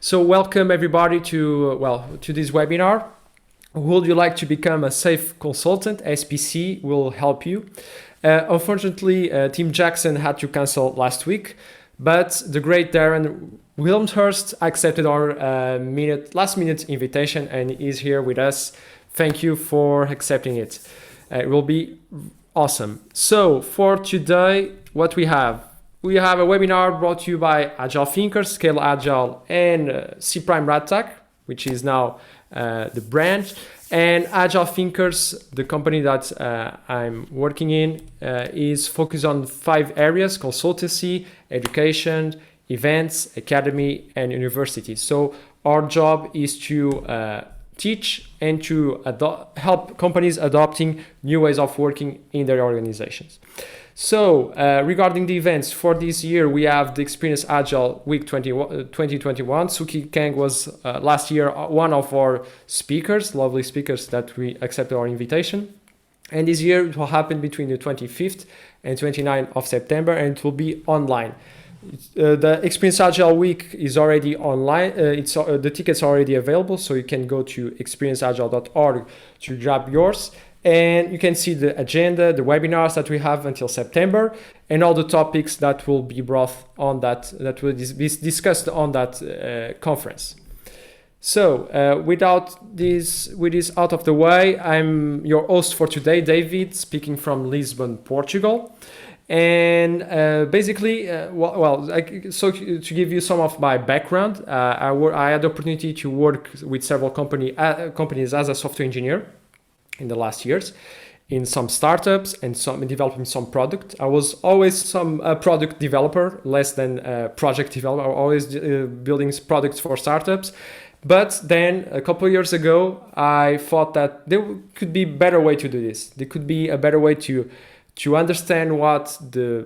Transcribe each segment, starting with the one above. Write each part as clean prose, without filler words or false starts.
So welcome everybody to this webinar. Would you like to become a safe consultant? SPC will help you. Unfortunately, Tim Jackson had to cancel last week, but the great Darren Wilmshurst accepted our last minute invitation and is here with us. Thank you for accepting it. It will be awesome. So for today, what we have a webinar brought to you by Agile Thinkers, Scale Agile, and C Prime RadTech, which is now the brand. And Agile Thinkers, the company that I'm working in, is focused on 5 areas: consultancy, education, events, academy, and university. So our job is to teach and to help companies adopting new ways of working in their organizations. So regarding the events for this year, we have the Experience Agile Week 2021. Suki Kang was last year one of our speakers, lovely speakers that we accepted our invitation. And this year it will happen between the 25th and 29th of September, and it will be online. The Experience Agile Week is already online. The tickets are already available, so you can go to experienceagile.org to grab yours. And you can see the agenda, the webinars that we have until September, and all the topics that will be brought on that will be discussed on that conference. So with this out of the way, I'm your host for today, David, speaking from Lisbon, Portugal. And so to give you some of my background, I had the opportunity to work with several companies as a software engineer in the last years, in some startups and developing some product. I was always some product developer, less than project developer. I was always building products for startups. But then a couple of years ago, I thought that there could be a better way to do this. There could be a better way to understand what the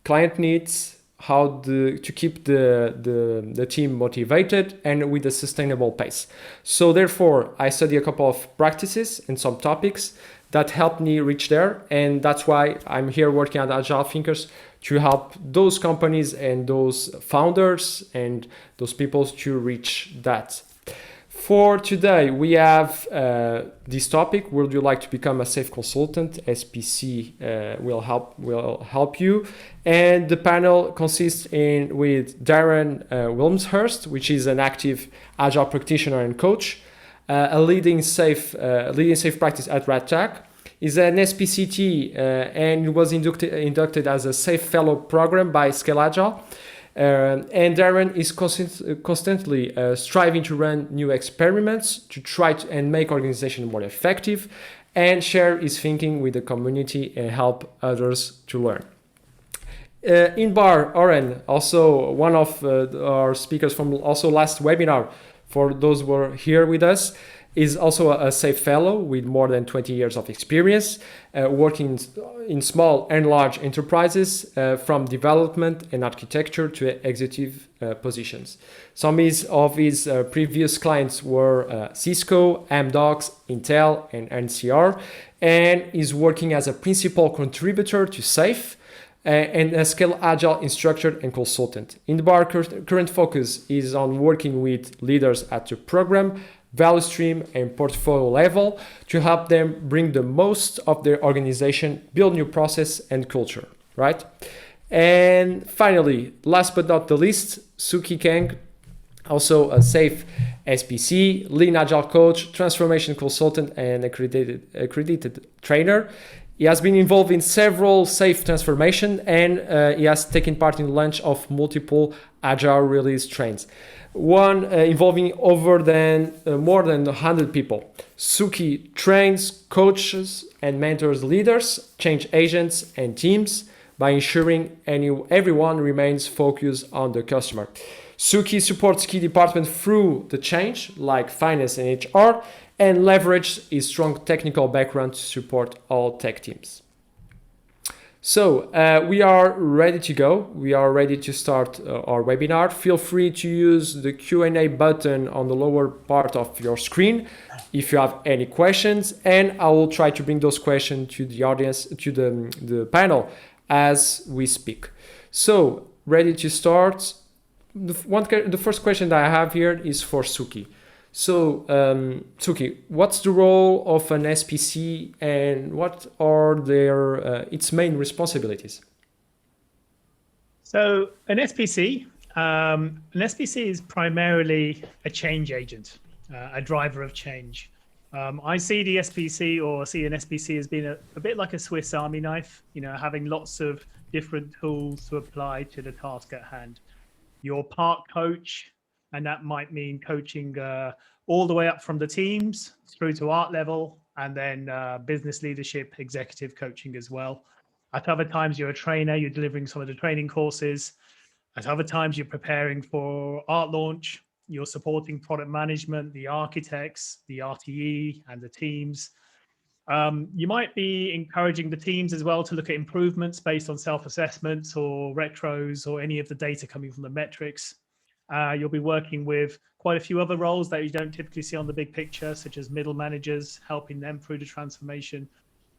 client needs, how to keep the team motivated and with a sustainable pace. So therefore, I studied a couple of practices and some topics that helped me reach there. And that's why I'm here working at Agile Thinkers to help those companies and those founders and those people to reach that. For today, we have this topic: would you like to become a safe consultant? SPC will help you, and the panel consists with Darren Wilmshurst, which is an active Agile practitioner and coach, a leading safe practice at RadTech. Is an SPCT and was inducted as a Safe Fellow program by Scale Agile. And Darren is constantly striving to run new experiments to try and make organizations more effective and share his thinking with the community and help others to learn. Inbar Oren, also one of our speakers from also last webinar, for those who were here with us, is also a Safe Fellow with more than 20 years of experience, working in small and large enterprises, from development and architecture to executive positions. Some of his previous clients were Cisco, Amdocs, Intel, and NCR, and is working as a principal contributor to SAFE, and a Scale Agile instructor and consultant. Inbar's current focus is on working with leaders at the program, value stream, and portfolio level to help them bring the most of their organization, build new process and culture, right? And finally, last but not the least, Suki Kang, also a safe SPC, lean agile coach, transformation consultant, and accredited trainer. He has been involved in several safe transformation, and he has taken part in the launch of multiple agile release trains. One involving more than 100 people. Suki trains, coaches, and mentors leaders, change agents, and teams by ensuring everyone remains focused on the customer. Suki supports key departments through the change, like finance and HR, and leverages his strong technical background to support all tech teams. So we are ready to go. We are ready to start our webinar. Feel free to use the Q&A button on the lower part of your screen if you have any questions, and I will try to bring those questions to the audience, to the panel as we speak. So ready to start? the first question that I have here is for Suki. So, Suki, what's the role of an SPC and what are its main responsibilities? So an SPC is primarily a change agent, a driver of change. I see the SPC or see an SPC as being a bit like a Swiss Army knife, having lots of different tools to apply to the task at hand. Your part coach, and that might mean coaching all the way up from the teams through to art level, and then business leadership, executive coaching as well. At other times, you're a trainer, you're delivering some of the training courses. At other times, you're preparing for art launch, you're supporting product management, the architects, the RTE, and the teams. You might be encouraging the teams as well to look at improvements based on self-assessments or retros or any of the data coming from the metrics. You'll be working with quite a few other roles that you don't typically see on the big picture, such as middle managers, helping them through the transformation.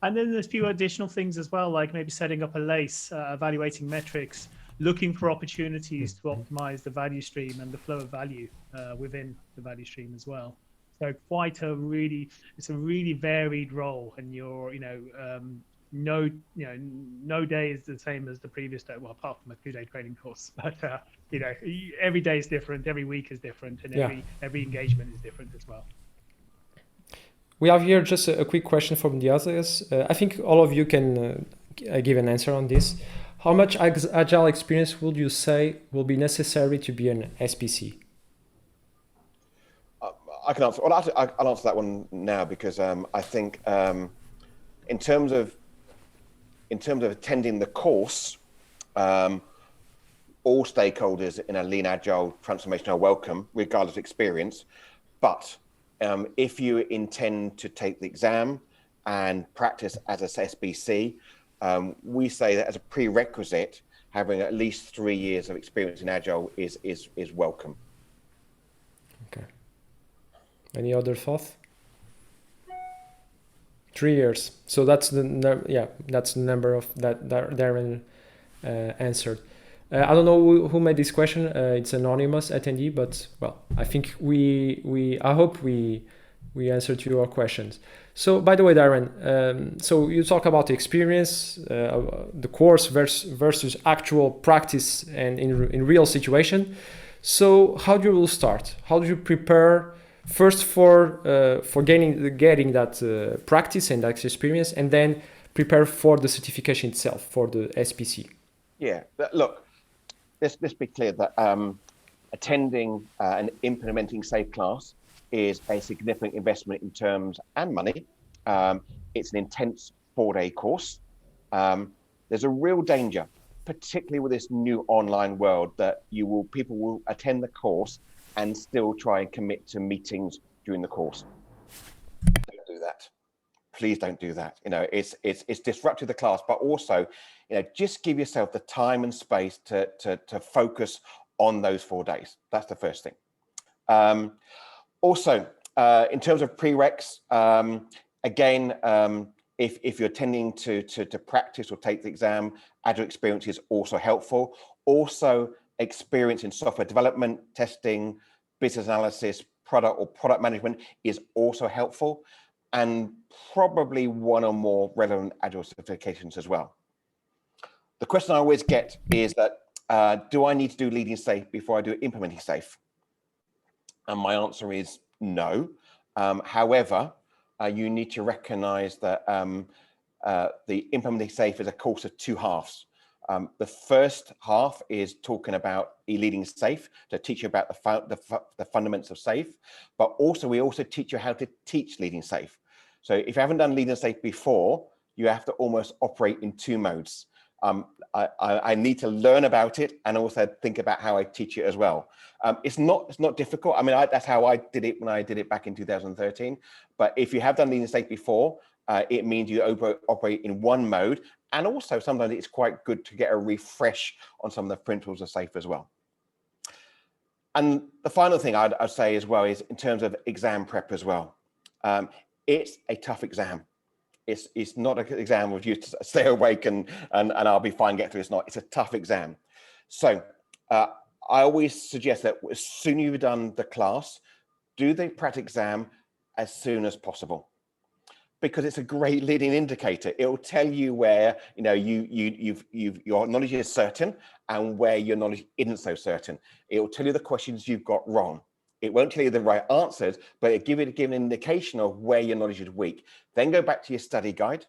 And then there's a few additional things as well, like maybe setting up a LACE, evaluating metrics, looking for opportunities to optimize the value stream and the flow of value within the value stream as well. So it's a really varied role, and no day is the same as the previous day. Well, apart from a 2-day training course, but every day is different, every week is different, and every engagement is different as well. We have here just a quick question from the others. I think all of you can give an answer on this. How much Agile experience would you say will be necessary to be an SPC? I can answer. Well, I'll answer that one now because I think in terms of attending the course, all stakeholders in a lean agile transformation are welcome, regardless of experience. But if you intend to take the exam and practice as an SBC, we say that as a prerequisite, having at least 3 years of experience in Agile is welcome. Okay. Any other thoughts? 3 years. So that's the number of that Darren answered. I don't know who made this question. It's anonymous attendee, but well, I think I hope we answered your questions. So by the way, Darren, so you talk about the experience, the course versus actual practice and in real situation. So how do you start? How do you prepare first for getting that practice and that experience, and then prepare for the certification itself for the SPC? Yeah, look, let's be clear that attending and implementing SAFe class is a significant investment in terms and money. It's an intense 4-day course. There's a real danger, particularly with this new online world, that people will attend the course and still try and commit to meetings during the course. Don't do that. Please don't do that. It's disrupted the class, but also, just give yourself the time and space to focus on those 4 days. That's the first thing. Also, in terms of prereqs, again, if you're tending to practice or take the exam, Agile experience is also helpful. Also, experience in software development, testing, business analysis, product management is also helpful, and probably one or more relevant Agile certifications as well. The question I always get is that, do I need to do leading SAFe before I do implementing SAFe? And my answer is no. However, you need to recognize that the implementing SAFe is a course of 2 halves. The first half is talking about leading SAFe, to teach you about the fundamentals of SAFe, but also we also teach you how to teach leading SAFe. So if you haven't done leading SAFe before, you have to almost operate in 2 modes. I need to learn about it and also think about how I teach it as well. It's not difficult. I mean, that's how I did it when I did it back in 2013. But if you have done leading SAFe before, it means you operate in 1 mode. And also sometimes it's quite good to get a refresh on some of the principles of SAFe as well. And the final thing I'd say as well is in terms of exam prep as well. It's a tough exam. It's not an exam where you stay awake and I'll be fine, get through. It's not. It's a tough exam. So I always suggest that as soon as you've done the class, do the practice exam as soon as possible, because it's a great leading indicator. It will tell you where your knowledge is certain and where your knowledge isn't so certain. It will tell you the questions you've got wrong. It won't tell you the right answers, but it give an indication of where your knowledge is weak. Then go back to your study guide,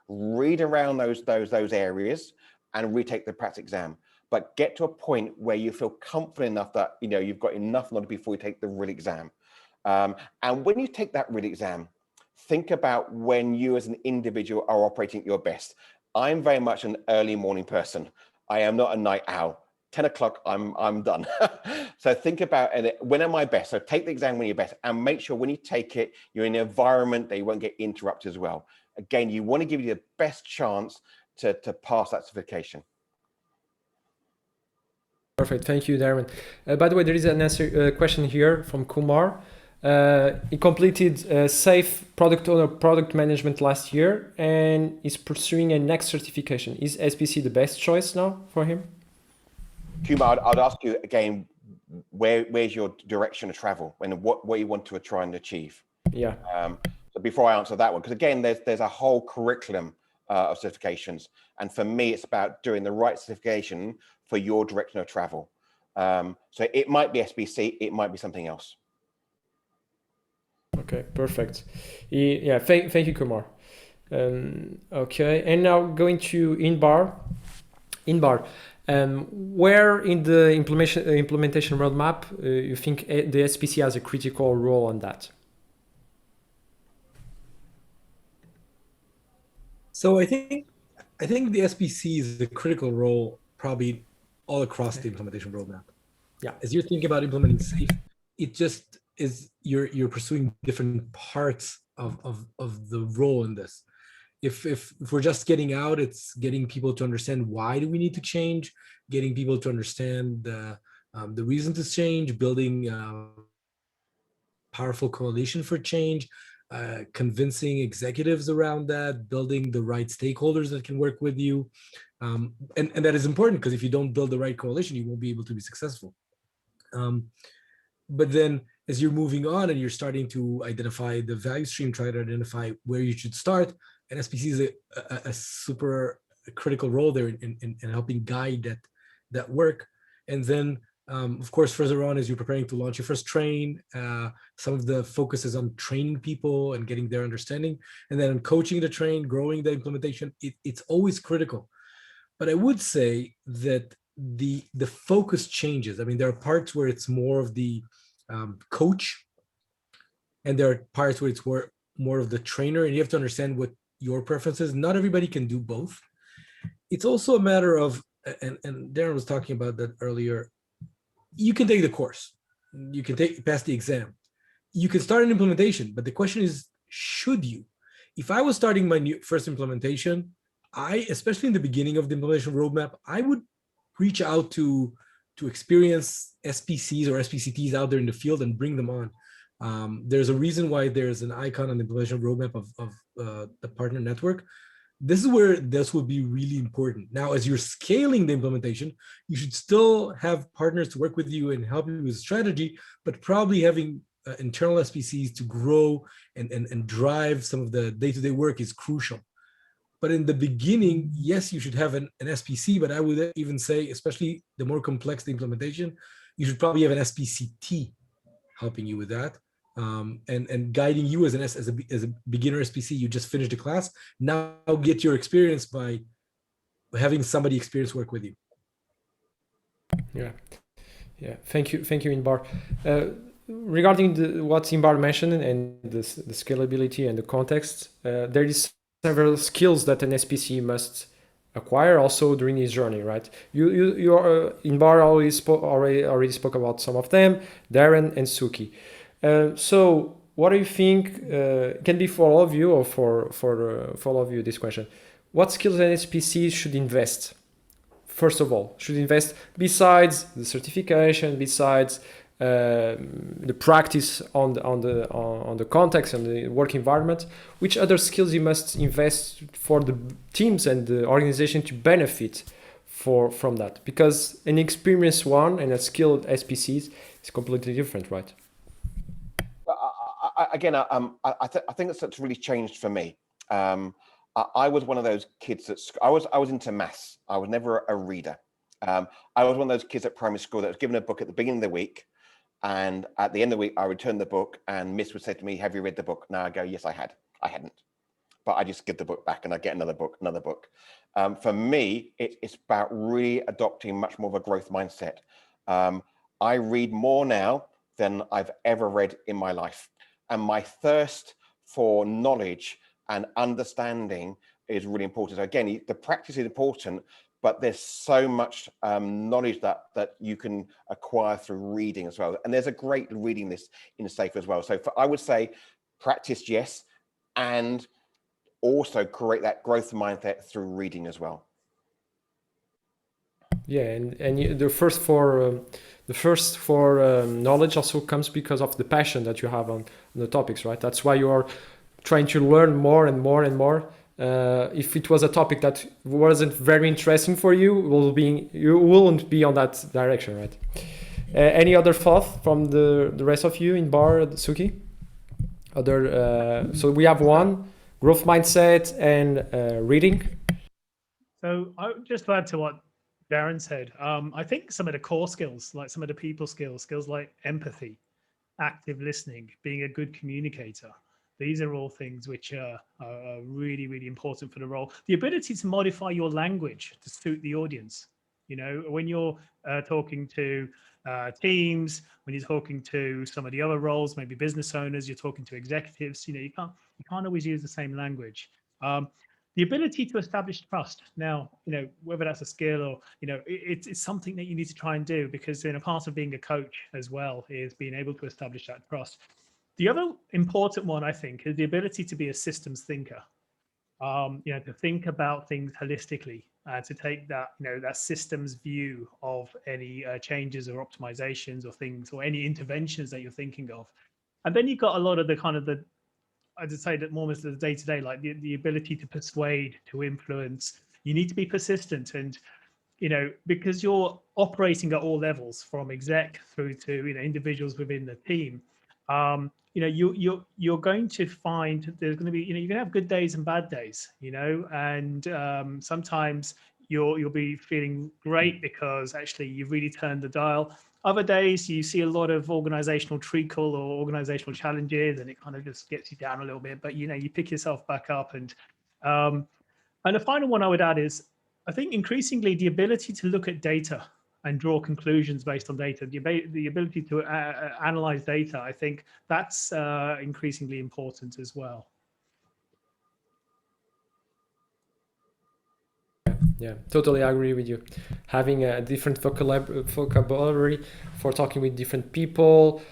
read around those areas, and retake the practice exam. But get to a point where you feel confident enough that you've got enough knowledge before you take the real exam. And when you take that real exam, think about when you as an individual are operating at your best. I'm very much an early morning person. I am not a night owl. 10 o'clock, I'm done. So think about when am I best? So take the exam when you're best, and make sure when you take it, you're in an environment that you won't get interrupted as well. Again, you want to give you the best chance to pass that certification. Perfect. Thank you, Darren. By the way, there is an question here from Kumar. He completed SAFE Product Owner Product Management last year and is pursuing a next certification. Is SPC the best choice now for him? Kumar, I'd ask you again, where's your direction of travel and what you want to try and achieve? Yeah. So before I answer that one, because again, there's a whole curriculum of certifications. And for me, it's about doing the right certification for your direction of travel. So it might be SBC, it might be something else. Okay, perfect. Yeah, thank you, Kumar. Okay, and now going to Inbar. Where in the implementation roadmap you think the SPC has a critical role on that? So I think the SPC is the critical role probably all across the implementation roadmap. Yeah. As you're thinking about implementing SAFE, it just is you're pursuing different parts of the role in this. If we're just getting out, it's getting people to understand why do we need to change, getting people to understand the reason to change, building powerful coalition for change, convincing executives around that, building the right stakeholders that can work with you. And that is important, because if you don't build the right coalition, you won't be able to be successful. But then as you're moving on and you're starting to identify the value stream, try to identify where you should start. And SPC is a super critical role there in helping guide that work. And then, of course, further on, as you're preparing to launch your first train, some of the focus is on training people and getting their understanding. And then on coaching the train, growing the implementation, it's always critical. But I would say that the focus changes. I mean, there are parts where it's more of the coach, and there are parts where it's more of the trainer, and you have to understand what your preferences. Not everybody can do both. It's also a matter of, and Darren was talking about that earlier, you can take the course, you can pass the exam, you can start an implementation, but the question is, should you? If I was starting my first implementation, especially in the beginning of the implementation roadmap, I would reach out to experienced SPCs or SBCTs out there in the field and bring them on. There's a reason why there's an icon on the implementation roadmap of the partner network. This is where this would be really important. Now, as you're scaling the implementation, you should still have partners to work with you and help you with strategy, but probably having internal SPCs to grow and drive some of the day-to-day work is crucial. But in the beginning, yes, you should have an SPC, but I would even say, especially the more complex the implementation, you should probably have an SBCT helping you with that, and guiding you as a beginner SPC. You just finished the class. Now get your experience by having somebody experienced work with you. Yeah. Thank you, Inbar. Regarding what Inbar mentioned and the scalability and the context, there is several skills that an SPC must acquire also during his journey, right? You are Inbar already spoke about some of them, Darren and Suki. So what do you think can be for all of you, or for all of you, this question? What skills an SPC should invest? First of all, should invest besides the certification, besides the practice on the context and the work environment, which other skills you must invest for the teams and the organization to benefit from that? Because an experienced one and a skilled SPCs is completely different, right? Again, I think that's really changed for me. I was one of those kids that I was into maths. I was never a reader. I was one of those kids at primary school that was given a book at the beginning of the week, and at the end of the week, I returned the book, and Miss would say to me, "Have you read the book?" Now I go, "Yes, I had." I hadn't, but I just give the book back, and I get another book. For me, it's about really adopting much more of a growth mindset. I read more now than I've ever read in my life, and my thirst for knowledge and understanding is really important. So again, the practice is important, but there's so much knowledge that you can acquire through reading as well. And there's a great reading list in SAFe as well. So I would say practice, yes, and also create that growth mindset through reading as well. Yeah, the first for knowledge also comes because of the passion that you have on the topics, right? That's why you are trying to learn more and more and more. If it was a topic that wasn't very interesting for you, you wouldn't be on that direction, right? Any other thought from the rest of you in bar, Suki? So we have one, growth mindset and reading. So I just to add to what Darren said, I think some of the core skills, like some of the people skills like empathy, active listening, being a good communicator, these are all things which are really, really important for the role. The ability to modify your language to suit the audience. You know, when you're talking to teams, when you're talking to some of the other roles, maybe business owners, you're talking to executives, you know, you can't always use the same language. The ability to establish trust. Now, you know, whether that's a skill or, you know, it's something that you need to try and do, because in a part of being a coach as well is being able to establish that trust. The other important one, I think, is the ability to be a systems thinker. You know, to think about things holistically, to take that, you know, that systems view of any changes or optimizations or things or any interventions that you're thinking of. And then you've got a lot of the kind of the, I'd say that more as the day-to-day, like the ability to persuade, to influence. You need to be persistent, and you know, because you're operating at all levels, from exec through to, you know, individuals within the team. You know, you're going to find there's going to be, you know, you're going to have good days and bad days, you know, and sometimes you'll be feeling great because actually you've really turned the dial. Other days you see a lot of organizational treacle or organizational challenges, and it kind of just gets you down a little bit, but you know, you pick yourself back up. And the final one I would add is, I think increasingly the ability to look at data and draw conclusions based on data, the ability to analyze data, I think that's increasingly important as well. Yeah, totally agree with you. Having a different vocabulary for talking with different people,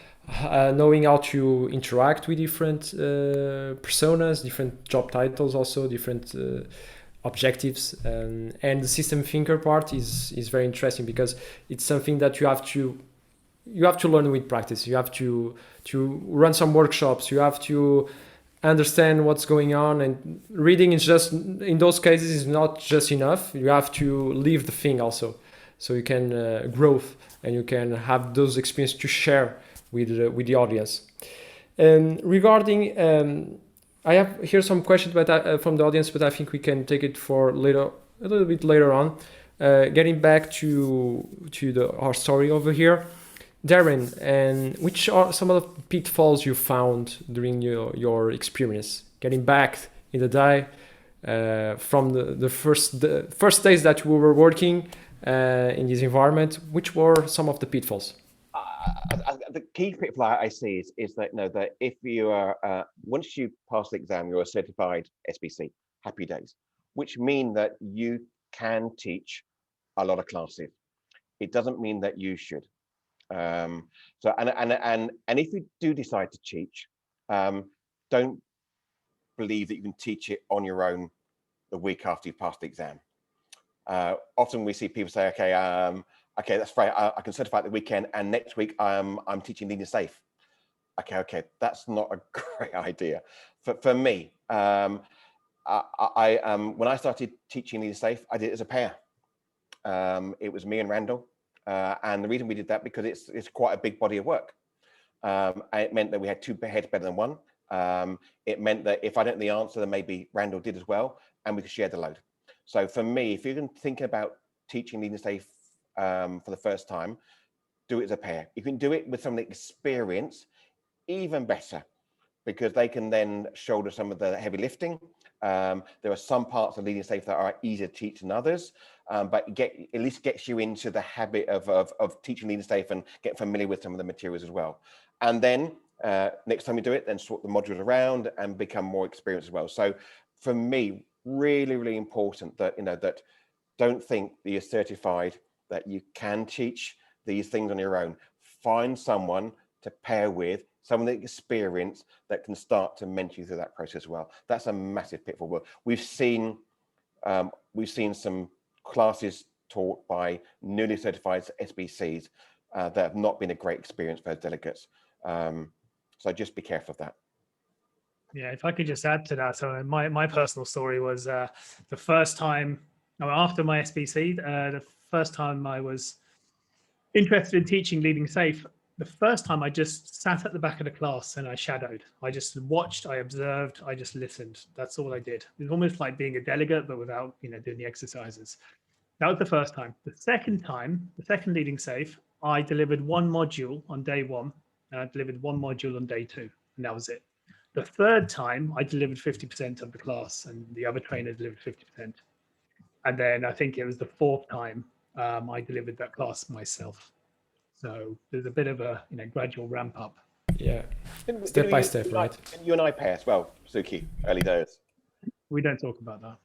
knowing how to interact with different personas, different job titles, also different objectives, and the system thinker part is very interesting, because it's something that you have to learn with practice. You have to run some workshops. You have to understand what's going on, and reading is just, in those cases, is not just enough. You have to live the thing also, so you can grow and you can have those experiences to share with the audience. And regarding I have here some questions from the audience, but I think we can take it for a little bit later on. Getting back to our story over here, Darren, and which are some of the pitfalls you found during your experience getting back in the day from the first days that we were working in this environment? Which were some of the pitfalls? The key pitfall I see is that, you know, that if you are once you pass the exam, you're a certified SBC. Happy days, which mean that you can teach a lot of classes. It doesn't mean that you should. So and if you do decide to teach, don't believe that you can teach it on your own the week after you pass the exam. Often we see people say, okay, okay, that's right, I can certify at the weekend, and next week I'm teaching Leading Safe. Okay, that's not a great idea. For me, when I started teaching Leading Safe, I did it as a pair. It was me and Randall. And the reason we did that, because it's quite a big body of work. And it meant that we had two heads better than one. It meant that if I didn't know the answer, then maybe Randall did as well, and we could share the load. So for me, if you're going to think about teaching Leading Safe for the first time, do it as a pair. You can do it with some experience, even better, because they can then shoulder some of the heavy lifting. There are some parts of Leading Safe that are easier to teach than others, but at least gets you into the habit of teaching Leading Safe and get familiar with some of the materials as well. And then next time you do it, then sort the modules around and become more experienced as well. So for me, really, really important that, that don't think that you're certified, that you can teach these things on your own. Find someone to pair with, someone with experience that can start to mentor you through that process as well. That's a massive pitfall. We've seen some classes taught by newly certified SBCs that have not been a great experience for delegates. So just be careful of that. Yeah, if I could just add to that. So my personal story was the first time, after my SPC, the first time I was interested in teaching Leading Safe, the first time I just sat at the back of the class and I shadowed. I just watched, I observed, I just listened. That's all I did. It was almost like being a delegate, but without, doing the exercises. That was the first time. The second time, the second Leading Safe, I delivered one module on day one, and I delivered one module on day two, and that was it. The third time, I delivered 50% of the class, and the other trainer delivered 50%. And then I think it was the fourth time I delivered that class myself. So there's a bit of a gradual ramp up. Yeah, step by step, right? And you and I pair as well, Suki, early days. We don't talk about that.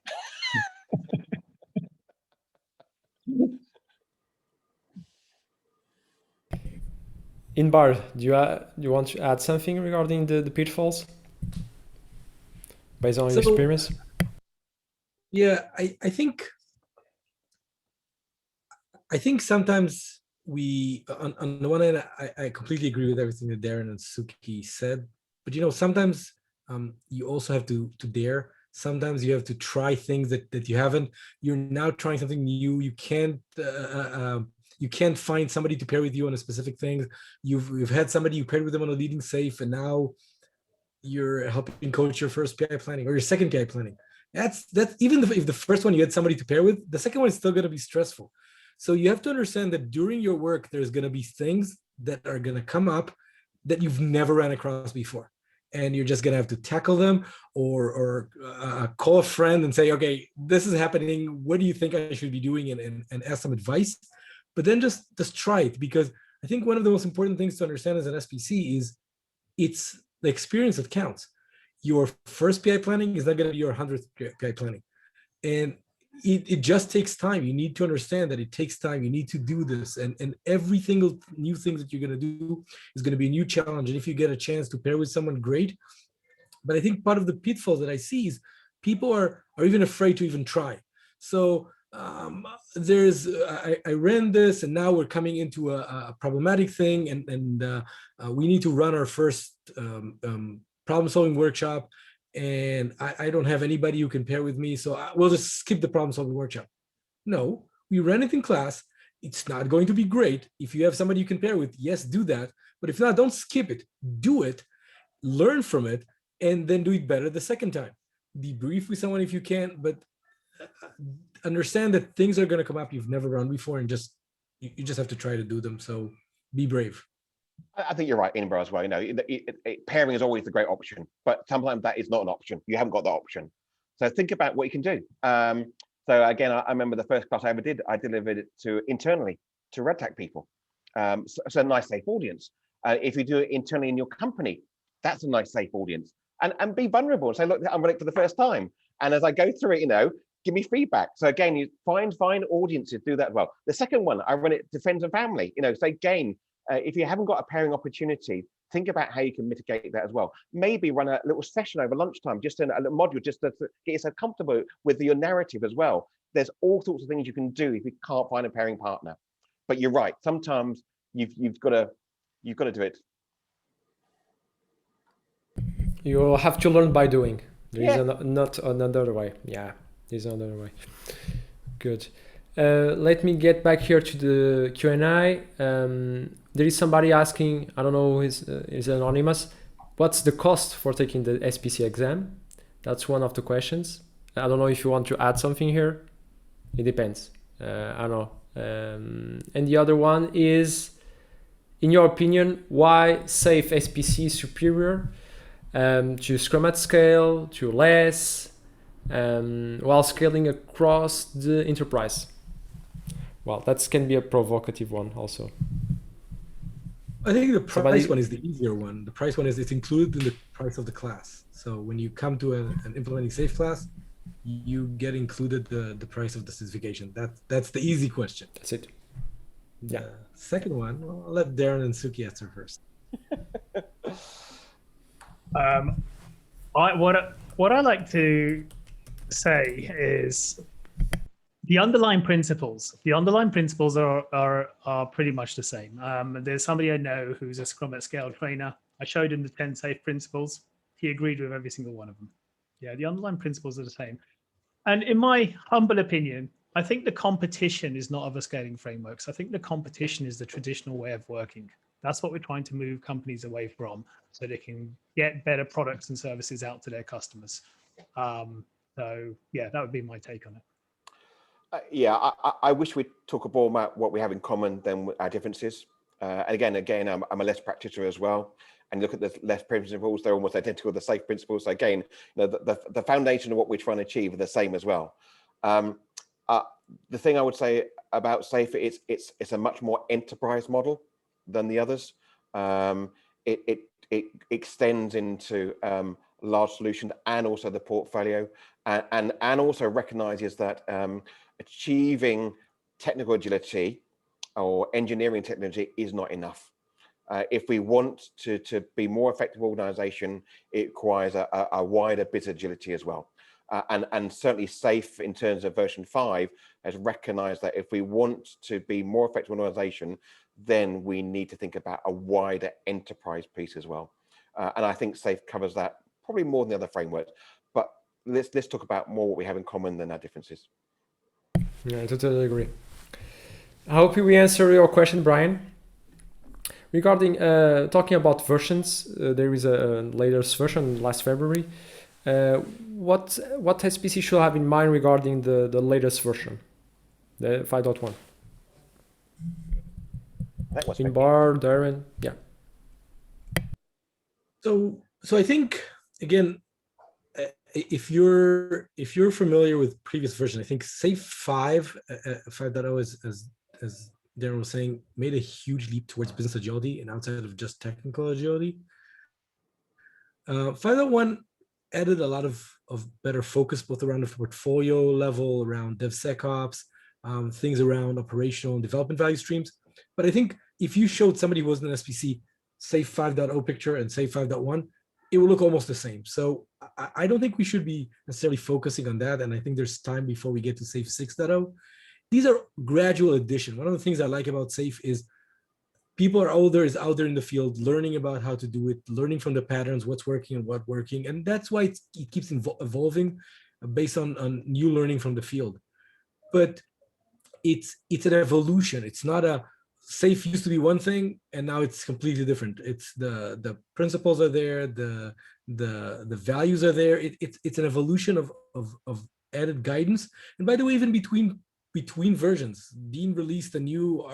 Inbar, do you want to add something regarding the pitfalls based on your experience? Yeah, I think sometimes we, on the one hand, I completely agree with everything that Darren and Suki said, but sometimes you also have to dare. Sometimes you have to try things that you haven't. You're now trying something new. You can't find somebody to pair with you on a specific thing. You've had somebody you paired with them on a Leading Safe, and now you're helping coach your first PI planning or your second PI planning. That's even if the first one you had somebody to pair with, the second one is still going to be stressful. So you have to understand that during your work, there's going to be things that are going to come up that you've never ran across before. And you're just going to have to tackle them or call a friend and say, okay, this is happening. What do you think I should be doing? And ask some advice. But then just try it, because I think one of the most important things to understand as an SPC is it's the experience that counts. Your first PI planning is not going to be your 100th PI planning. And it just takes time. You need to understand that it takes time. You need to do this. And every single new thing that you're going to do is going to be a new challenge. And if you get a chance to pair with someone, great. But I think part of the pitfalls that I see is people are even afraid to even try. So I ran this, and now we're coming into a problematic thing, and we need to run our first problem-solving workshop, and I don't have anybody who can pair with me, so we'll just skip the problem-solving workshop. No, we ran it in class. It's not going to be great. If you have somebody you can pair with, yes, do that. But if not, don't skip it. Do it, learn from it, and then do it better the second time. Debrief with someone if you can, but understand that things are going to come up you've never run before, and you just have to try to do them. So be brave. I think you're right, Inbar, as well. Pairing is always the great option, but sometimes that is not an option. You haven't got the option. So think about what you can do. So again, I remember the first class I ever did, I delivered it internally to Red Tag people. So a nice, safe audience. If you do it internally in your company, that's a nice, safe audience. And be vulnerable and say, look, I'm running it for the first time. And as I go through it, give me feedback. So again, you find audiences, do that well. The second one, I run it to friends and family. So again, if you haven't got a pairing opportunity, think about how you can mitigate that as well. Maybe run a little session over lunchtime, just in a little module, just to get yourself comfortable with your narrative as well. There's all sorts of things you can do if you can't find a pairing partner. But you're right, sometimes you've got to do it. You have to learn by doing. There is not another way. Yeah, there's another way. Good. Let me get back here to the Q&A. There is somebody asking, I don't know who is anonymous, what's the cost for taking the SPC exam? That's one of the questions. I don't know if you want to add something here. It depends. I don't know. And the other one is, in your opinion, why SAFe SPC is superior to Scrum at Scale, to LESS, while scaling across the enterprise? Well, that can be a provocative one also. I think the price one is the easier one. The price one is it's included in the price of the class. So when you come to an implementing SAFe class, you get included the price of the certification. That's the easy question. That's it. The Yeah. second one, well, I'll let Darren and Suki answer first. What I like to say is the underlying principles. The underlying principles are pretty much the same. There's somebody I know who's a Scrum at Scale trainer. I showed him the 10 SAFe principles. He agreed with every single one of them. Yeah, the underlying principles are the same. And in my humble opinion, I think the competition is not other scaling frameworks. I think the competition is the traditional way of working. That's what we're trying to move companies away from, so they can get better products and services out to their customers. So yeah, that would be my take on it. Yeah, I wish we'd talk more about what we have in common than our differences. And again, I'm a LESS practitioner as well. And look at the LESS principles; they're almost identical to the SAFe principles. So again, the foundation of what we're trying to achieve are the same as well. The thing I would say about SAFe, it's a much more enterprise model than the others. It extends into large solutions and also the portfolio, and also recognizes that achieving technical agility or engineering technology is not enough. If we want to be more effective organization, it requires a wider business agility as well. And certainly SAFe in terms of version 5 has recognized that if we want to be more effective organization, then we need to think about a wider enterprise piece as well. And I think SAFe covers that probably more than the other frameworks, but let's talk about more what we have in common than our differences. Yeah, I totally agree. I hope we answer your question, Brian. Regarding talking about versions, there is a latest version last February. What SPC should have in mind regarding the latest version, the 5.1? Finbar, Darren, yeah. So I think again, if you're familiar with previous version, I think SAFe 5.0 as Darren was saying, made a huge leap towards business agility and outside of just technical agility. 5.1 added a lot of better focus, both around the portfolio level, around DevSecOps, things around operational and development value streams. But I think if you showed somebody who was an SPC SAFe 5.0 picture and SAFe 5.1, it will look almost the same. So I don't think we should be necessarily focusing on that. And I think there's time before we get to SAFe 6.0. These are gradual addition. One of the things I like about SAFe is people are out there in the field, learning about how to do it, learning from the patterns, what's working and what's working. And that's why it keeps evolving based on new learning from the field. But it's an evolution. It's not a SAFe used to be one thing and now it's completely different. It's the principles are there, the values are there. It's an evolution of added guidance. And by the way, even between versions, Dean released a new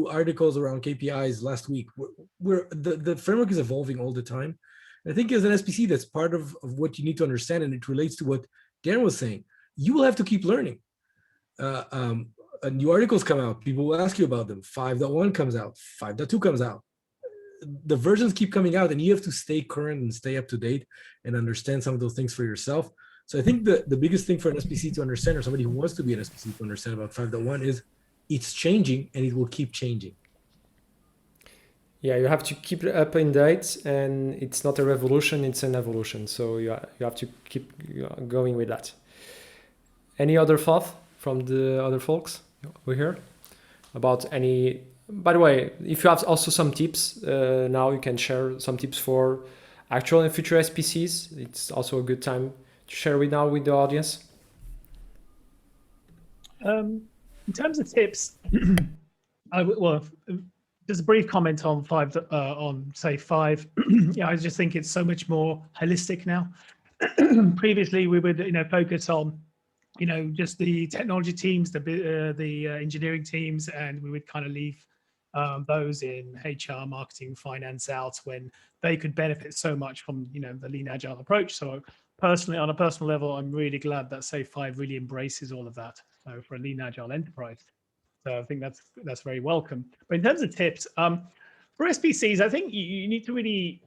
articles around KPIs last week. Where the framework is evolving all the time. I think as an SPC, that's part of what you need to understand, and it relates to what Darren was saying. You will have to keep learning. New articles come out, people will ask you about them. 5.1 comes out, 5.2 comes out. The versions keep coming out, and you have to stay current and stay up to date and understand some of those things for yourself. So I think the biggest thing for an SPC to understand, or somebody who wants to be an SPC to understand about 5.1 is it's changing and it will keep changing. Yeah, you have to keep it up in date, and it's not a revolution, it's an evolution. So you have to keep going with that. Any other thought from the other folks we hear about any? By the way, if you have also some tips, now you can share some tips for actual and future SPCs. It's also a good time to share with the audience. In terms of tips, well, just a brief comment on five. Yeah, I just think it's so much more holistic now. Previously, we would focus on just the technology teams, the engineering teams, and we would kind of leave those in HR, marketing, finance out when they could benefit so much from the lean agile approach. So personally, on a personal level, I'm really glad that Save 5 really embraces all of that. So for a lean agile enterprise, so I think that's very welcome. But in terms of tips, for SPCs, I think you need to really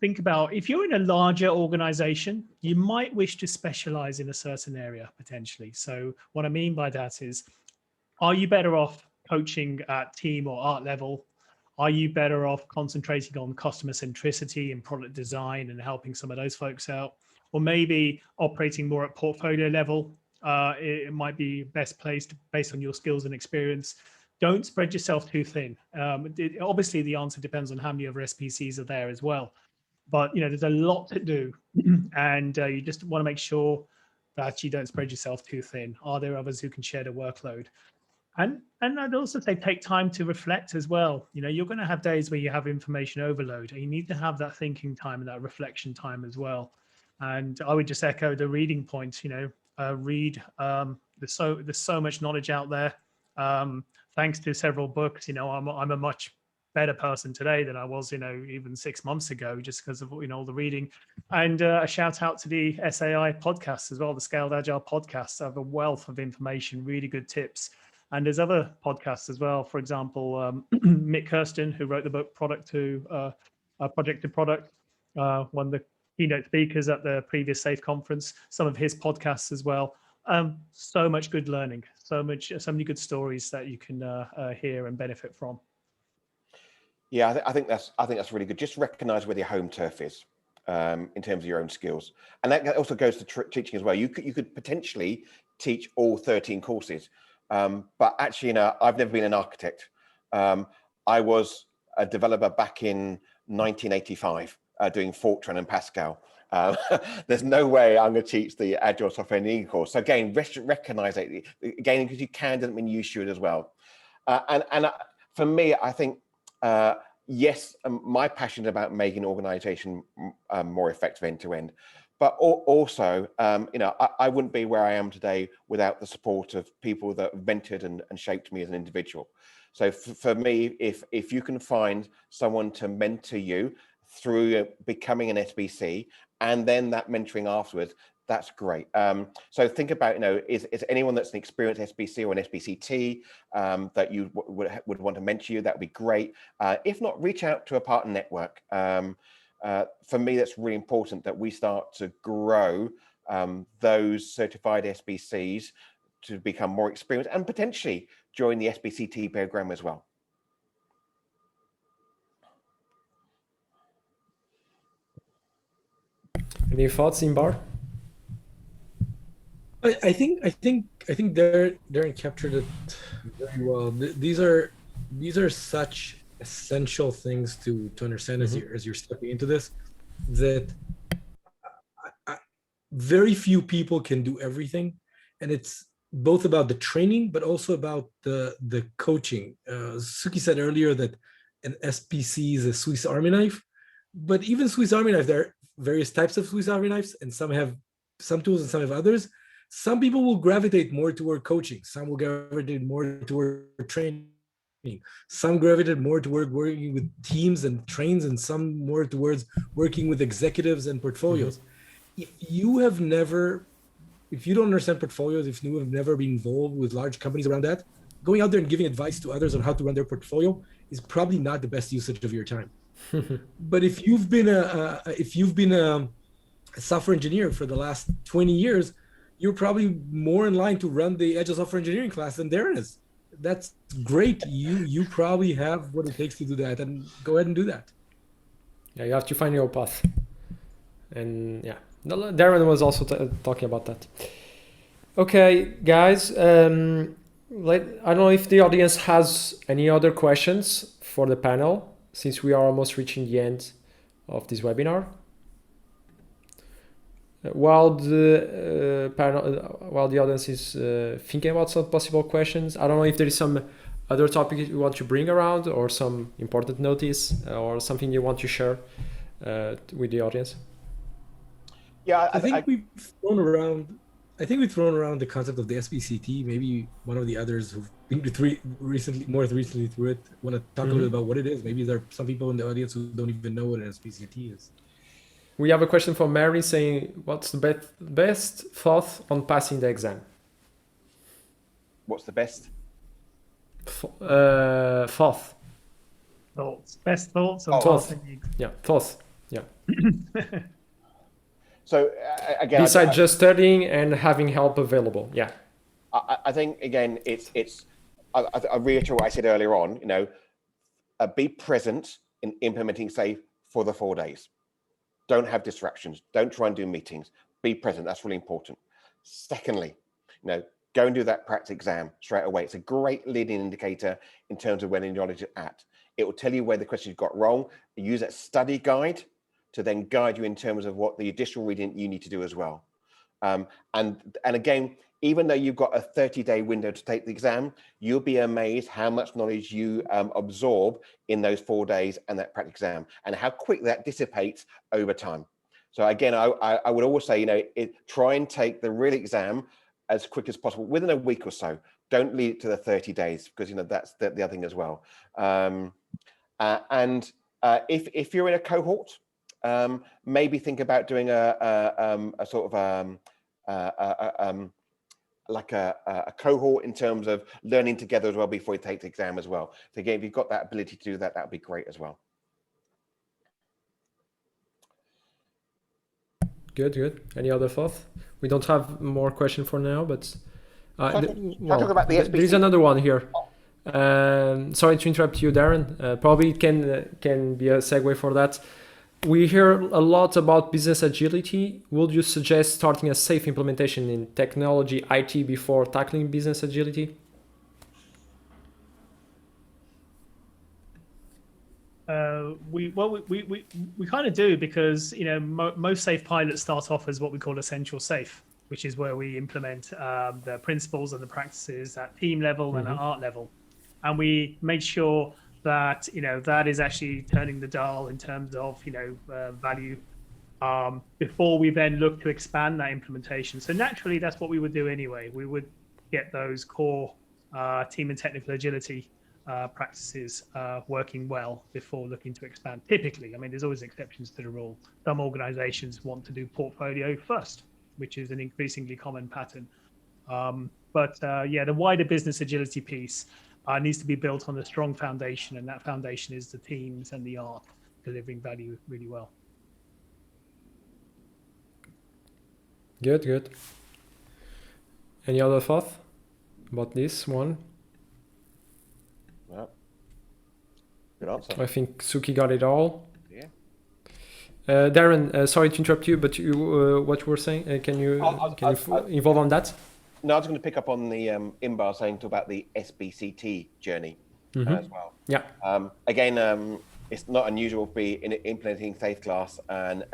think about, if you're in a larger organization, you might wish to specialize in a certain area potentially. So what I mean by that is, are you better off coaching at team or art level? Are you better off concentrating on customer centricity and product design and helping some of those folks out? Or maybe operating more at portfolio level? It might be best placed based on your skills and experience. Don't spread yourself too thin. Obviously, the answer depends on how many other SPCs are there as well. But there's a lot to do, and you just want to make sure that you don't spread yourself too thin. Are there others who can share the workload? And I'd also say take time to reflect as well. You're going to have days where you have information overload, and you need to have that thinking time and that reflection time as well. And I would just echo the reading point. Read. There's so much knowledge out there. Thanks to several books, I'm a much better person today than I was, even 6 months ago, just because of all the reading. And a shout out to the SAI podcast as well, the Scaled Agile podcast. I have a wealth of information, really good tips. And there's other podcasts as well. For example, Mick Kirsten, who wrote the book Project to Product, one of the keynote speakers at the previous SAFE conference, some of his podcasts as well. So much good learning, so many good stories that you can hear and benefit from. Yeah, I think that's really good. Just recognize where your home turf is in terms of your own skills, and that also goes to teaching as well. You could potentially teach all 13 courses, but actually, I've never been an architect. I was a developer back in 1985, doing Fortran and Pascal. There's no way I'm going to teach the Agile software engineering course. So again, recognize it again, because you can doesn't mean you should as well. And for me, I think. Yes, my passion is about making organization more effective end to end, but also, I wouldn't be where I am today without the support of people that mentored and shaped me as an individual. So for me, if you can find someone to mentor you through becoming an SBC and then that mentoring afterwards, that's great. So think about, is anyone that's an experienced SBC or an SBCT that you would want to mentor you? That would be great. If not, reach out to a partner network. For me, that's really important that we start to grow those certified SBCs to become more experienced and potentially join the SBCT program as well. Any thoughts, Imbar? I think Darren captured it very well. These are such essential things to understand as you're stepping into this, that very few people can do everything, and it's both about the training but also about the coaching. Suki said earlier that an SPC is a Swiss Army knife, but even Swiss Army knife, there are various types of Swiss Army knives, and some have some tools and some have others. Some people will gravitate more toward coaching. Some will gravitate more toward training. Some gravitate more toward working with teams and trains, and some more towards working with executives and portfolios. If you don't understand portfolios, if you have never been involved with large companies around that, going out there and giving advice to others on how to run their portfolio is probably not the best usage of your time. But if you've been a software engineer for the last 20 years, you're probably more in line to run the Agile software engineering class than Darren is. That's great. You probably have what it takes to do that, and go ahead and do that. Yeah, you have to find your path. And yeah, Darren was also talking about that. Okay, guys. I don't know if the audience has any other questions for the panel, since we are almost reaching the end of this webinar. While the audience is thinking about some possible questions, I don't know if there is some other topic you want to bring around, or some important notice, or something you want to share with the audience. Yeah, I think we've thrown around. I think we've thrown around the concept of the SBCT. Maybe one of the others who've been more recently through it want to talk a little bit about what it is. Maybe there are some people in the audience who don't even know what an SBCT is. We have a question from Mary saying, "What's the best thought on passing the exam?" What's the best? Thought. Thoughts, best thoughts on Thoughts. passing the exam. Yeah, thoughts. Yeah. So again, besides just studying and having help available, yeah. I think again, I reiterate what I said earlier on. You know, be present in implementing SAFe for the 4 days. Don't have distractions. Don't try and do meetings. Be present. That's really important. Secondly, you know, go and do that practice exam straight away. It's a great leading indicator in terms of where the knowledge is at. It will tell you where the questions got wrong. Use that study guide to then guide you in terms of what the additional reading you need to do as well. And again, even though you've got a 30-day window to take the exam, you'll be amazed how much knowledge you absorb in those 4 days and that practice exam, and how quick that dissipates over time. So again, I would always say, you know, try and take the real exam as quick as possible, within a week or so. Don't leave it to the 30 days, because, you know, that's the other thing as well. If you're in a cohort, maybe think about doing a sort of like a cohort in terms of learning together as well before you take the exam as well. So again, if you've got that ability to do that, that would be great as well. Good. Any other thoughts? We don't have more question for now, but talk about the SBC. There is another one here. Sorry to interrupt you, Darren. Probably it can be a segue for that. We hear a lot about business agility. Would you suggest starting a SAFe implementation in technology IT before tackling business agility? We kind of do, because, you know, most SAFe pilots start off as what we call essential SAFe, which is where we implement the principles and the practices at team level and at art level, and we make sure that, you know, that is actually turning the dial in terms of, you know, value, before we then look to expand that implementation. So naturally, that's what we would do anyway. We would get those core team and technical agility practices working well before looking to expand. Typically, I mean, there's always exceptions to the rule. Some organizations want to do portfolio first, which is an increasingly common pattern. Yeah, the wider business agility piece needs to be built on a strong foundation, and that foundation is the teams and the art delivering value really well. Good. Any other thoughts about this one? Well, good answer. I think Suki got it all. Yeah. Darren, sorry to interrupt you, but what you were saying, can you involve on that? No, I was going to pick up on the Imbar saying about the SBCT journey as well. Yeah. Again, it's not unusual to be implementing SAFe class and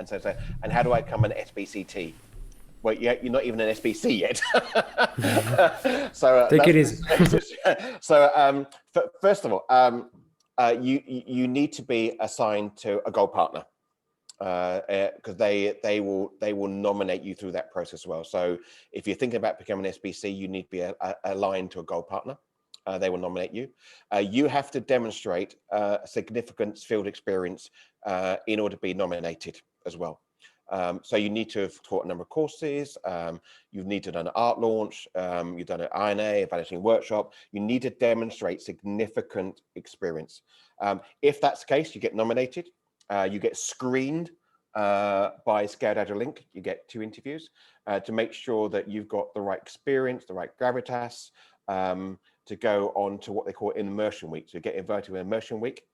how do I become an SBCT? Well, you're not even an SPC yet. So take it easy. So first of all, you need to be assigned to a gold partner, because they will nominate you through that process as well. So if you're thinking about becoming an SBC, you need to be aligned to a gold partner. They will nominate you. You have to demonstrate significant field experience in order to be nominated as well. So you need to have taught a number of courses, you need to have done an art launch, you've done an INA, evaluation workshop. You need to demonstrate significant experience. If that's the case, you get nominated, you get screened by Scaled Agile Link. You get 2 interviews to make sure that you've got the right experience, the right gravitas, to go on to what they call immersion week. So you get invited to immersion week.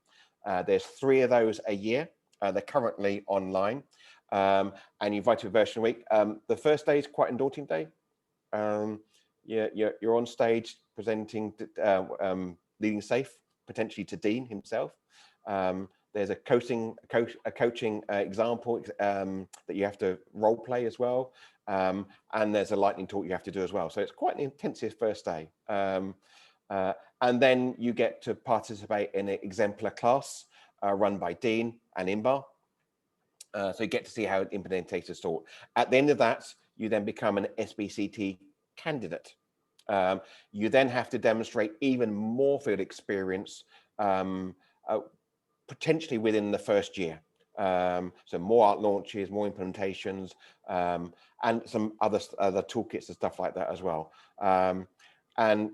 There's 3 of those a year. They're currently online. And you invite to immersion week. The first day is quite a daunting day. You're on stage presenting, leading SAFe, potentially to Dean himself. There's a coaching example that you have to role play as well. And there's a lightning talk you have to do as well. So it's quite an intensive first day. And then you get to participate in an exemplar class run by Dean and Imbar. So you get to see how implementation is taught. At the end of that, you then become an SBCT candidate. You then have to demonstrate even more field experience, potentially within the first year. So more art launches, more implementations, and some other toolkits and stuff like that as well. And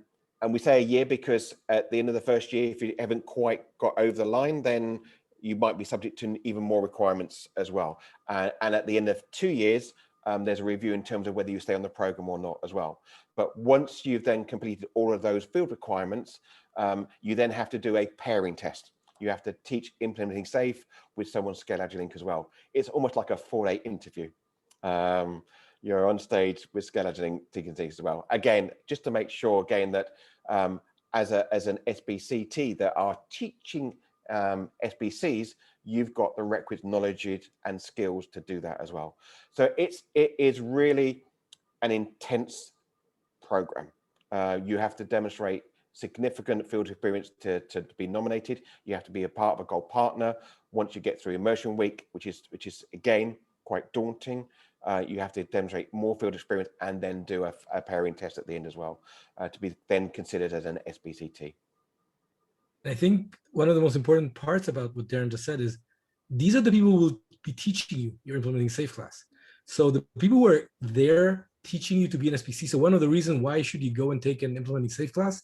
we say a year because at the end of the first year, if you haven't quite got over the line, then you might be subject to even more requirements as well. And at the end of 2 years, there's a review in terms of whether you stay on the program or not as well. But once you've then completed all of those field requirements, you then have to do a pairing test. You have to teach implementing safe with someone's Scale Agile Link as well. It's almost like a 4-day interview. You're on stage with Scale Agile Link teaching things as well. Again, just to make sure again that as an SBCT that are teaching SBCs, you've got the requisite knowledge and skills to do that as well. So it is really an intense program. You have to demonstrate significant field experience to be nominated. You have to be a part of a gold partner. Once you get through immersion week, which is again quite daunting, you have to demonstrate more field experience and then do a pairing test at the end as well to be then considered as an SBCT. I think one of the most important parts about what Darren just said is these are the people who will be teaching you your implementing safe class. So the people who are there teaching you to be an SPC. So one of the reasons why should you go and take an implementing safe class?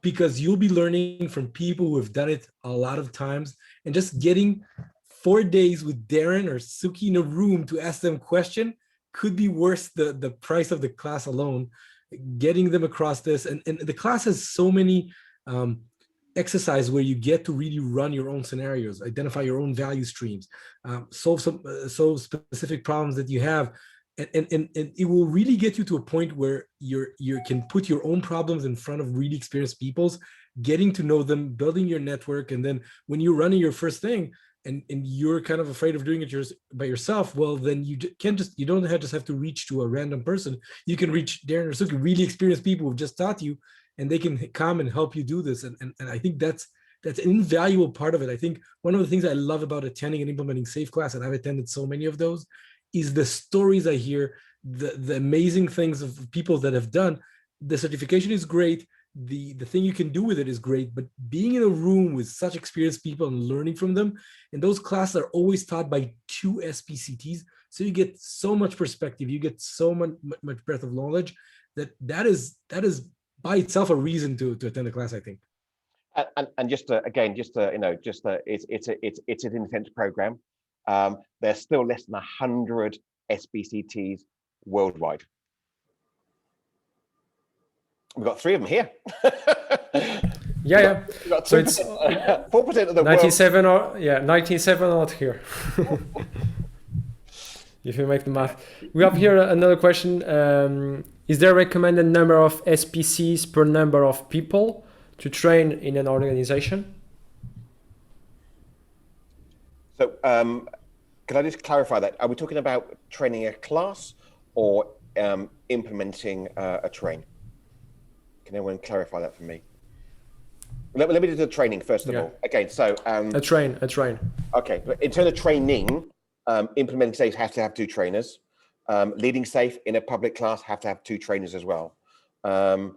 Because you'll be learning from people who have done it a lot of times, and just getting 4 days with Darren or Suki in a room to ask them a question could be worth the price of the class alone. Getting them across this, and the class has so many exercises where you get to really run your own scenarios, identify your own value streams, solve specific problems that you have. And it will really get you to a point where you can put your own problems in front of really experienced people's, getting to know them, building your network. And then when you're running your first thing and you're kind of afraid of doing it by yourself, well, then you don't just have to reach to a random person. You can reach Darren or Suki, really experienced people who've just taught you, and they can come and help you do this. And I think that's an invaluable part of it. I think one of the things I love about attending and implementing safe class, and I've attended so many of those, is the stories I hear, the amazing things of people that have done. The certification is great. The thing you can do with it is great, but being in a room with such experienced people and learning from them, and those classes are always taught by 2 SPCTs. So you get so much perspective, you get so much breadth of knowledge that is by itself a reason to attend a class, I think. And it's an intense program. There's still less than 100 SBCTs worldwide. We've got 3 of them here. Yeah. So it's 4% of the 97 world. 97 are not here. If you make the math. We have here another question. Is there a recommended number of SPCs per number of people to train in an organization? So can I just clarify that? Are we talking about training a class or implementing a train? Can anyone clarify that for me? Let me do the training first of all. Okay, so a train. Okay, in terms of training, implementing safe has to have 2 trainers. Leading safe in a public class have to have 2 trainers as well. I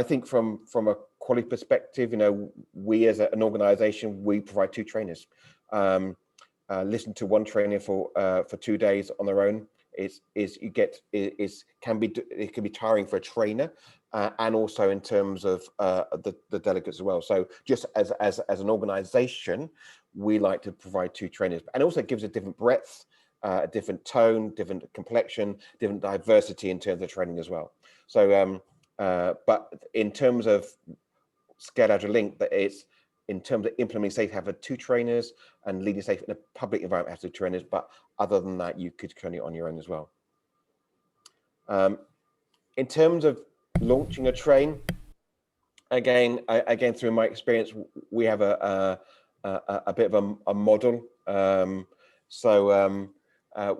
think from a quality perspective, we as an organization, we provide 2 trainers. Listen to one trainer for 2 days on their own. It can be tiring for a trainer, and also in terms of the delegates as well. So just as an organization, we like to provide 2 trainers, and it also gives a different breadth, a different tone, different complexion, different diversity in terms of training as well. So but in terms of Scale Agile Link, that it's in terms of implementing safe, have 2 trainers, and leading safe in a public environment has 2 trainers. But other than that, you could train it on your own as well. In terms of launching a train, Again, through my experience, we have a bit of a model.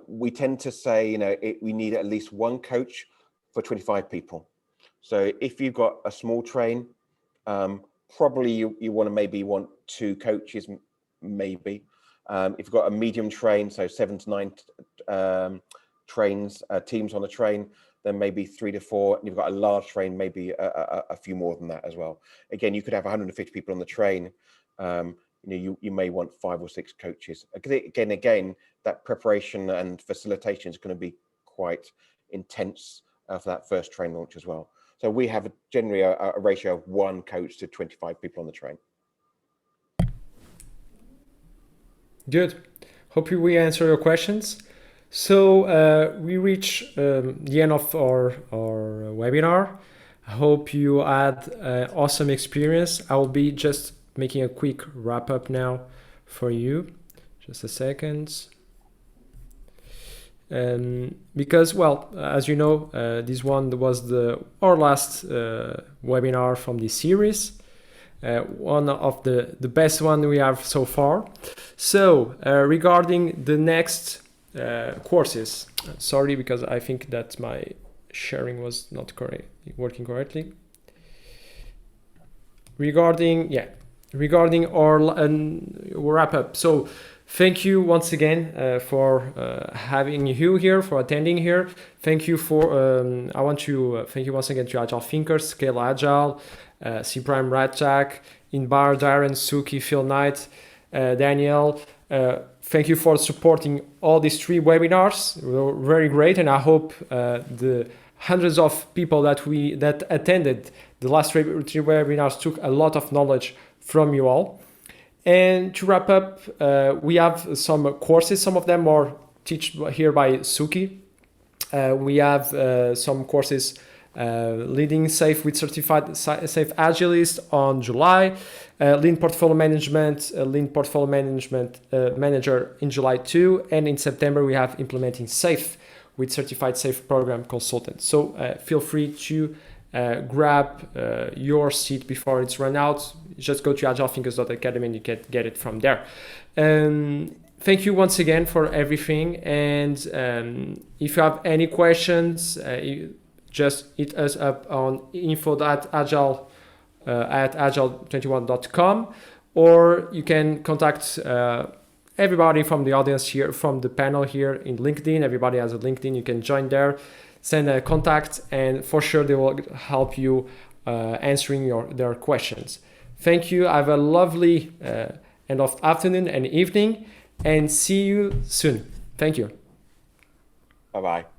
We tend to say, we need at least one coach for 25 people. So if you've got a small train, probably you want 2 coaches, maybe. If you've got a medium train, so 7 to 9 teams on a train, then maybe 3 to 4. And you've got a large train, maybe a few more than that as well. Again, you could have 150 people on the train. You may want 5 or 6 coaches. Again, that preparation and facilitation is going to be quite intense for that first train launch as well. So we have generally a ratio of 1 coach to 25 people on the train. Good. Hope we answer your questions. So we reach the end of our webinar. I hope you had an awesome experience. I will be just making a quick wrap up now for you. Just a second. Because, well, as you know, this one was our last webinar from this series. One of the best one we have so far. So regarding the next courses, sorry, because I think that my sharing was not working correctly. Regarding our wrap up. So thank you once again for having you here, for attending here. Thank you I want to thank you once again to Agile Thinkers, Scale Agile, C Prime Radjack, Inbar, Darren, Suki, Phil Knight, Daniel. Thank you for supporting all these 3 webinars. They were very great, and I hope the hundreds of people that attended the last 3 webinars took a lot of knowledge from you all. And to wrap up, we have some courses. Some of them are taught here by Suki. We have some courses leading safe with certified safe agilist on July, lean portfolio management manager in July 2, and in September we have implementing safe with certified safe program consultant. So feel free to grab your seat before it's run out. Just go to agilethinkers.academy and you can get it from there. Thank you once again for everything, and if you have any questions, just hit us up on info@agile21.com, or you can contact everybody from the audience here, from the panel here in LinkedIn. Everybody has a LinkedIn. You can join there, send a contact, and for sure they will help you answering their questions. Thank you. Have a lovely end of afternoon and evening, and see you soon. Thank you. Bye-bye.